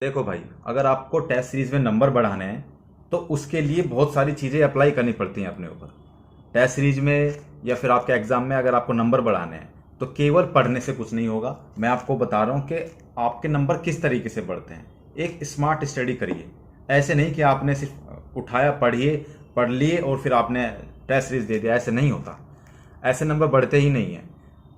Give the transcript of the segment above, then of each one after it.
देखो भाई, अगर आपको टेस्ट सीरीज में नंबर बढ़ाने हैं तो उसके लिए बहुत सारी चीज़ें अप्लाई करनी पड़ती हैं अपने ऊपर। टेस्ट सीरीज में या फिर आपके एग्जाम में अगर आपको नंबर बढ़ाने हैं तो केवल पढ़ने से कुछ नहीं होगा। मैं आपको बता रहा हूँ कि आपके नंबर किस तरीके से बढ़ते हैं। एक स्मार्ट स्टडी करिए। ऐसे नहीं कि आपने सिर्फ उठाया, पढ़ लिए और फिर आपने टेस्ट सीरीज दे दिया। ऐसे नहीं होता। ऐसे नंबर बढ़ते ही नहीं हैं।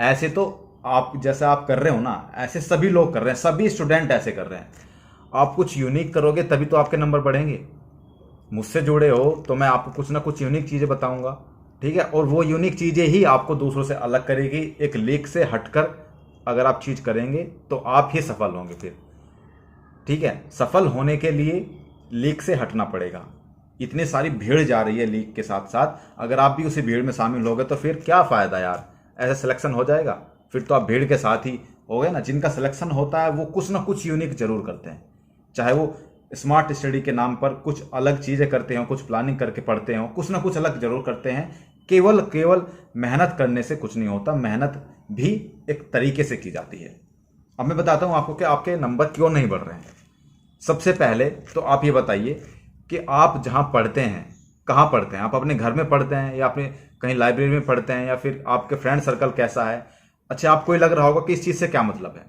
ऐसे तो आप जैसा आप कर रहे हो ना, ऐसे सभी लोग कर रहे हैं, सभी स्टूडेंट ऐसे कर रहे हैं। आप कुछ यूनिक करोगे तभी तो आपके नंबर बढ़ेंगे। मुझसे जुड़े हो तो मैं आपको कुछ ना कुछ यूनिक चीज़ें बताऊंगा, ठीक है। और वो यूनिक चीज़ें ही आपको दूसरों से अलग करेगी। एक लीक से हटकर अगर आप चीज़ करेंगे तो आप ही सफल होंगे फिर, ठीक है। सफल होने के लिए लीक से हटना पड़ेगा। इतनी सारी भीड़ जा रही है लीक के साथ साथ, अगर आप भी उसी भीड़ में शामिल हो गए तो फिर क्या फ़ायदा यार। ऐसा सिलेक्शन हो जाएगा, फिर तो आप भीड़ के साथ ही हो गए ना। जिनका सिलेक्शन होता है वो कुछ ना कुछ यूनिक जरूर करते हैं, चाहे वो स्मार्ट स्टडी के नाम पर कुछ अलग चीज़ें करते हो, कुछ प्लानिंग करके पढ़ते हो, कुछ ना कुछ अलग जरूर करते हैं। केवल केवल मेहनत करने से कुछ नहीं होता। मेहनत भी एक तरीके से की जाती है। अब मैं बताता हूँ आपको कि आपके नंबर क्यों नहीं बढ़ रहे हैं। सबसे पहले तो आप ये बताइए कि आप जहाँ पढ़ते हैं कहाँ पढ़ते हैं। आप अपने घर में पढ़ते हैं या अपने कहीं लाइब्रेरी में पढ़ते हैं, या फिर आपके फ्रेंड सर्कल कैसा है। अच्छा, आपको ये लग रहा होगा कि इस चीज़ से क्या मतलब है।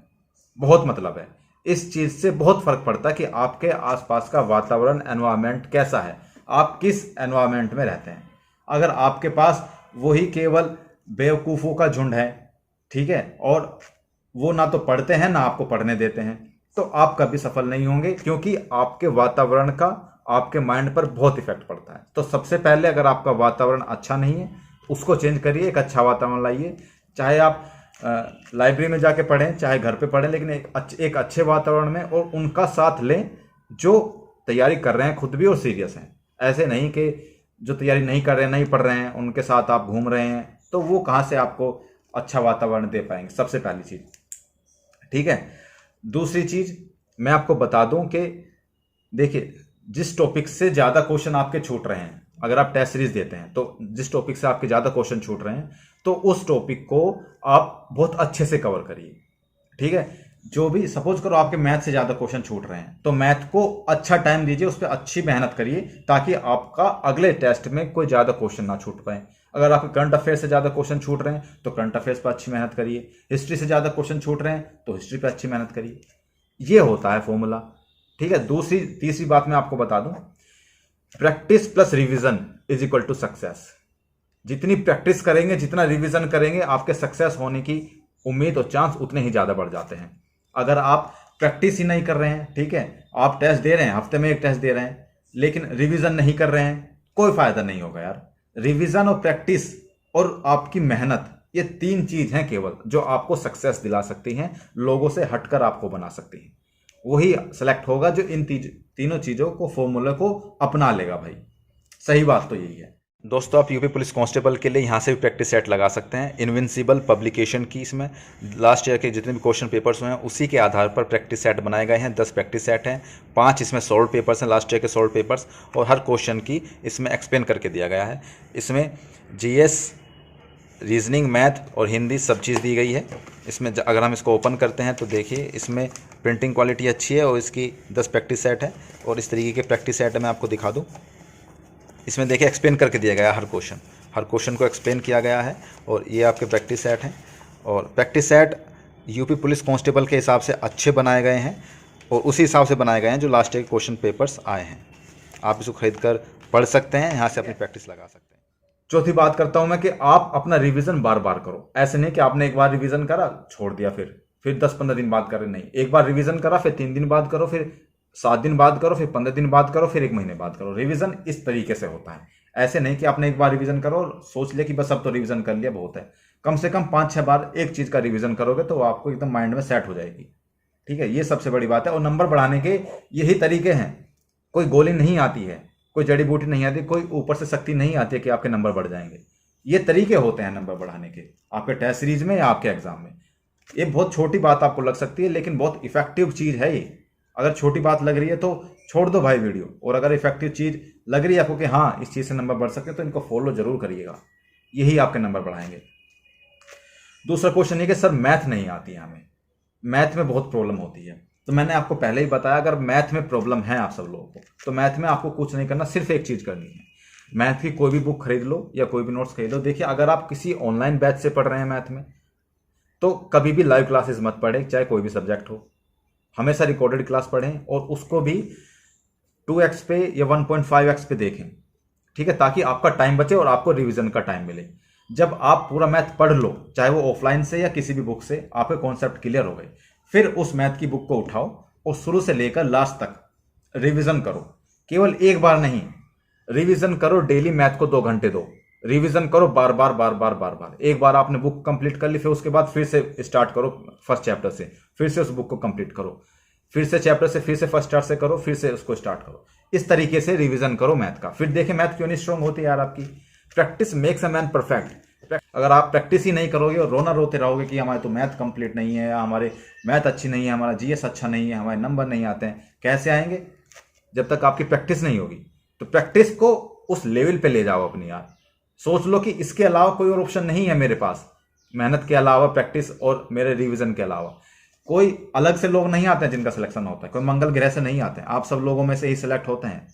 बहुत मतलब है। इस चीज़ से बहुत फर्क पड़ता है कि आपके आसपास का वातावरण, एनवायरनमेंट कैसा है, आप किस एनवायरनमेंट में रहते हैं। अगर आपके पास वही केवल बेवकूफ़ों का झुंड है, ठीक है, और वो ना तो पढ़ते हैं ना आपको पढ़ने देते हैं, तो आप कभी सफल नहीं होंगे, क्योंकि आपके वातावरण का आपके माइंड पर बहुत इफेक्ट पड़ता है। तो सबसे पहले अगर आपका वातावरण अच्छा नहीं है उसको चेंज करिए, एक अच्छा वातावरण लाइए। चाहे आप लाइब्रेरी में जाके पढ़ें, चाहे घर पे पढ़ें, लेकिन एक अच्छे वातावरण में, और उनका साथ लें जो तैयारी कर रहे हैं खुद भी और सीरियस हैं। ऐसे नहीं कि जो तैयारी नहीं कर रहे हैं, नहीं पढ़ रहे हैं, उनके साथ आप घूम रहे हैं, तो वो कहाँ से आपको अच्छा वातावरण दे पाएंगे। सबसे पहली चीज़, ठीक है। दूसरी चीज़ मैं आपको बता दूं कि देखिए, जिस टॉपिक से ज़्यादा क्वेश्चन आपके छूट रहे हैं, अगर आप टेस्ट सीरीज देते हैं तो जिस टॉपिक से आपके ज़्यादा क्वेश्चन छूट रहे हैं तो उस टॉपिक को आप बहुत अच्छे से कवर करिए, ठीक है। जो भी सपोज करो आपके मैथ से ज़्यादा क्वेश्चन छूट रहे हैं तो मैथ को अच्छा टाइम दीजिए, उस पर अच्छी मेहनत करिए, ताकि आपका अगले टेस्ट में कोई ज़्यादा क्वेश्चन ना छूट पाए। अगर आपके करंट अफेयर से ज़्यादा क्वेश्चन छूट रहे हैं तो करंट अफेयर्स पर अच्छी मेहनत करिए। हिस्ट्री से ज़्यादा क्वेश्चन छूट रहे हैं तो हिस्ट्री पर अच्छी मेहनत करिए। ये होता है फॉर्मूला, ठीक है। तीसरी बात मैं आपको बता दूं, practice plus revision is equal to success. जितनी प्रैक्टिस करेंगे, जितना रिवीजन करेंगे, आपके सक्सेस होने की उम्मीद और चांस उतने ही ज़्यादा बढ़ जाते हैं। अगर आप प्रैक्टिस ही नहीं कर रहे हैं, ठीक है, आप टेस्ट दे रहे हैं, हफ्ते में एक टेस्ट दे रहे हैं, लेकिन रिवीजन नहीं कर रहे हैं, कोई फायदा नहीं होगा यार। रिवीजन और प्रैक्टिस और आपकी मेहनत, ये तीन चीज हैं केवल जो आपको सक्सेस दिला सकती हैं, लोगों से हटकर आपको बना सकती हैं। वही सेलेक्ट होगा जो इन तीनों चीजों को, फॉर्मूले को अपना लेगा भाई। सही बात तो यही है। दोस्तों, आप यूपी पुलिस कांस्टेबल के लिए यहाँ से भी प्रैक्टिस सेट लगा सकते हैं। इनविंसिबल पब्लिकेशन की इसमें लास्ट ईयर के जितने भी क्वेश्चन पेपर्स हुए हैं उसी के आधार पर प्रैक्टिस सेट बनाए गए हैं। 10 प्रैक्टिस सेट हैं, 5 इसमें सॉल्व पेपर्स हैं, लास्ट ईयर के सॉल्व पेपर्स, और हर क्वेश्चन की इसमें एक्सप्लेन करके दिया गया है। इसमें जीएस, रीजनिंग, मैथ और हिंदी सब चीज़ दी गई है। इसमें अगर हम इसको ओपन करते हैं तो देखिए इसमें प्रिंटिंग क्वालिटी अच्छी है, और इसकी 10 प्रैक्टिस सेट है। और इस तरीके के प्रैक्टिस सेट मैं आपको दिखा दूँ। इसमें देखिए एक्सप्लेन करके दिया गया है, हर क्वेश्चन को एक्सप्लेन किया गया है। और ये आपके प्रैक्टिस सेट हैं, और practice set UP police constable के हिसाब से अच्छे बनाए गए हैं, और उसी हिसाब से बनाए गए हैं जो लास्ट ईयर के क्वेश्चन पेपर्स आए हैं। आप इसको खरीद कर पढ़ सकते हैं, यहाँ से अपनी प्रैक्टिस लगा सकते हैं। चौथी बात करता हूं मैं कि आप अपना रिवीजन बार बार करो। ऐसे नहीं कि आपने एक बार रिवीजन करा, छोड़ दिया, फिर 10-15 दिन बाद करें, नहीं। एक बार रिवीजन करा, फिर 3 दिन बाद करो, फिर 7 दिन बाद करो, फिर 15 दिन बाद करो, फिर 1 महीने बाद करो। रिवीजन इस तरीके से होता है। ऐसे नहीं कि आपने एक बार रिवीजन करो और सोच लिया कि बस अब तो रिवीजन कर लिया, बहुत है। कम से कम 5-6 बार एक चीज का रिवीजन करोगे तो आपको एकदम माइंड में सेट हो जाएगी, ठीक है। ये सबसे बड़ी बात है। और नंबर बढ़ाने के यही तरीके हैं। कोई गोली नहीं आती है, कोई जड़ी बूटी नहीं आती, कोई ऊपर से शक्ति नहीं आती है कि आपके नंबर बढ़ जाएंगे। ये तरीके होते हैं नंबर बढ़ाने के, आपके टेस्ट सीरीज में या आपके एग्जाम में। ये बहुत छोटी बात आपको लग सकती है, लेकिन बहुत इफेक्टिव चीज है ये। अगर छोटी बात लग रही है तो छोड़ दो भाई वीडियो, और अगर इफेक्टिव चीज लग रही है आपको कि हाँ इस चीज से नंबर बढ़ सकते हैं, तो इनको फॉलो जरूर करिएगा। यही आपके नंबर बढ़ाएंगे। दूसरा क्वेश्चन ये कि सर मैथ नहीं आती है हमें, मैथ में बहुत प्रॉब्लम होती है। तो मैंने आपको पहले ही बताया, अगर मैथ में प्रॉब्लम है आप सब लोगों को, तो मैथ में आपको कुछ नहीं करना, सिर्फ एक चीज़ करनी है, मैथ की कोई भी बुक खरीद लो या कोई भी नोट्स खरीद लो। देखिए, अगर आप किसी ऑनलाइन बैच से पढ़ रहे हैं मैथ में, तो कभी भी लाइव क्लासेस मत पढ़ें, चाहे कोई भी सब्जेक्ट हो। हमेशा रिकॉर्डेड क्लास पढ़ें और उसको भी 2x पे या 1.5x पे देखें, ठीक है, ताकि आपका टाइम बचे और आपको रिवीजन का टाइम मिले। जब आप पूरा मैथ पढ़ लो, चाहे वो ऑफलाइन से या किसी भी बुक से, आपके कॉन्सेप्ट क्लियर हो गए, फिर उस मैथ की बुक को उठाओ और शुरू से लेकर लास्ट तक रिवीजन करो। केवल एक बार नहीं, रिवीजन करो, डेली मैथ को 2 घंटे दो, रिवीजन करो बार बार बार बार बार बार। एक बार आपने बुक कंप्लीट कर ली, फिर उसके बाद फिर से स्टार्ट करो फर्स्ट चैप्टर से, फिर से उस बुक को कंप्लीट करो, फिर से चैप्टर से, फिर से फर्स्ट स्टार्ट से करो, फिर से उसको स्टार्ट करो। इस तरीके से रिवीजन करो मैथ का। फिर देखें मैथ क्यों नहीं स्ट्रांग होती यार आपकी। Practice makes a man perfect. अगर आप प्रैक्टिस ही नहीं करोगे और रोना रोते रहोगे कि हमारे तो मैथ कंप्लीट नहीं है, हमारे मैथ अच्छी नहीं है, हमारा जीएस अच्छा नहीं है, हमारे नंबर नहीं आते हैं, कैसे आएंगे जब तक आपकी प्रैक्टिस नहीं होगी। तो प्रैक्टिस को उस लेवल पे ले जाओ अपनी यार। सोच लो कि इसके अलावा कोई और ऑप्शन नहीं है मेरे पास, मेहनत के अलावा, प्रैक्टिस और मेरे रिवीजन के अलावा। कोई अलग से लोग नहीं आते हैं जिनका सिलेक्शन होता है, कोई मंगल ग्रह से नहीं आते हैं, आप सब लोगों में से ही सिलेक्ट होते हैं।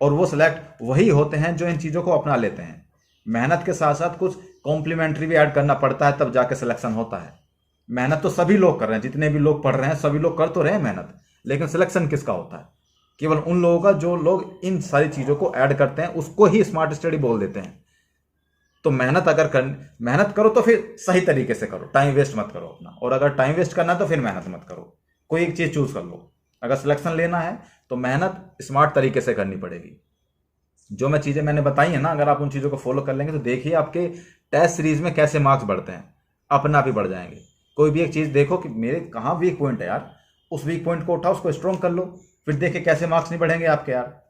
और वो सिलेक्ट वही होते हैं जो इन चीज़ों को अपना लेते हैं। मेहनत के साथ साथ कुछ कॉम्प्लीमेंट्री भी ऐड करना पड़ता है, तब जाके सिलेक्शन होता है। मेहनत तो सभी लोग कर रहे हैं, जितने भी लोग पढ़ रहे हैं सभी लोग कर तो रहे हैं मेहनत, लेकिन सिलेक्शन किसका होता है? केवल उन लोगों का जो लोग इन सारी चीज़ों को ऐड करते हैं, उसको ही स्मार्ट स्टडी बोल देते हैं। तो मेहनत करो तो फिर सही तरीके से करो, टाइम वेस्ट मत करो अपना। और अगर टाइम वेस्ट करना है तो फिर मेहनत मत करो, कोई एक चीज़ चूज कर लो। अगर सिलेक्शन लेना है तो मेहनत स्मार्ट तरीके से करनी पड़ेगी। जो मैं चीज़ें मैंने बताई है ना, अगर आप उन चीज़ों को फॉलो कर लेंगे तो देखिए आपके टेस्ट सीरीज में कैसे मार्क्स बढ़ते हैं, अपने आप ही बढ़ जाएंगे। कोई भी एक चीज़ देखो कि मेरे कहाँ वीक पॉइंट है यार, उस वीक पॉइंट को उठाओ, उसको स्ट्रॉन्ग कर लो, फिर देखिए कैसे मार्क्स नहीं बढ़ेंगे आपके। यार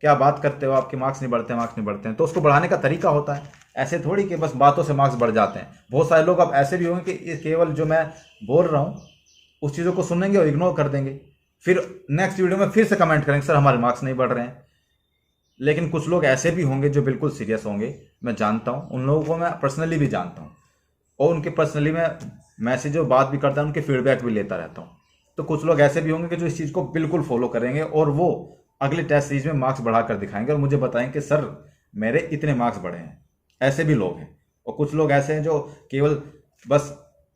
क्या बात करते हो, आपके मार्क्स नहीं बढ़ते, मार्क्स नहीं बढ़ते हैं। तो उसको बढ़ाने का तरीका होता है, ऐसे थोड़ी कि बस बातों से मार्क्स बढ़ जाते हैं। बहुत सारे लोग अब ऐसे भी होंगे कि केवल जो मैं बोल रहा हूँ उस चीज़ों को सुनेंगे और इग्नोर कर देंगे, फिर नेक्स्ट वीडियो में फिर से कमेंट करेंगे सर हमारे मार्क्स नहीं बढ़ रहे हैं। लेकिन कुछ लोग ऐसे भी होंगे जो बिल्कुल सीरियस होंगे, मैं जानता हूँ, उन लोगों को मैं पर्सनली भी जानता हूँ और उनके पर्सनली मैं मैसेज और बात भी करता हूँ, उनके फीडबैक भी लेता रहता हूँ। तो कुछ लोग ऐसे भी होंगे कि जो इस चीज़ को बिल्कुल फॉलो करेंगे और वो अगले टेस्ट सीरीज में मार्क्स बढ़ा कर दिखाएंगे और मुझे बताएंगे कि सर मेरे इतने मार्क्स बढ़े हैं। ऐसे भी लोग हैं। और कुछ लोग ऐसे हैं जो केवल बस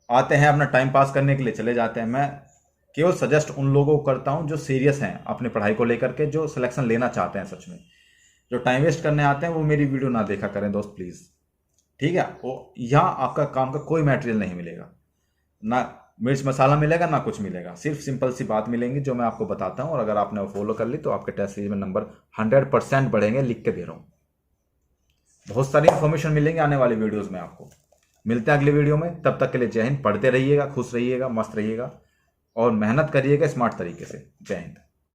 आते हैं अपना टाइम पास करने के लिए चले जाते हैं। मैं केवल सजेस्ट उन लोगों को करता हूं जो सीरियस हैं अपनी पढ़ाई को लेकर के, जो सिलेक्शन लेना चाहते हैं सच में। जो टाइम वेस्ट करने आते हैं वो मेरी वीडियो ना देखा करें दोस्त प्लीज़, ठीक है। वो यहाँ आपका काम का कोई मटेरियल नहीं मिलेगा, ना मिर्च मसाला मिलेगा ना कुछ मिलेगा, सिर्फ सिंपल सी बात मिलेंगी जो मैं आपको बताता हूँ। और अगर आपने वो फॉलो कर ली तो आपके टेस्ट सीरीज में नंबर 100% बढ़ेंगे, लिख के दे रहा हूँ। बहुत सारी इन्फॉर्मेशन मिलेंगे आने वाली वीडियोस में आपको। मिलते हैं अगले वीडियो में, तब तक के लिए जय हिंद। पढ़ते रहिएगा, खुश रहिएगा, मस्त रहिएगा और मेहनत करिएगा स्मार्ट तरीके से। जय हिंद।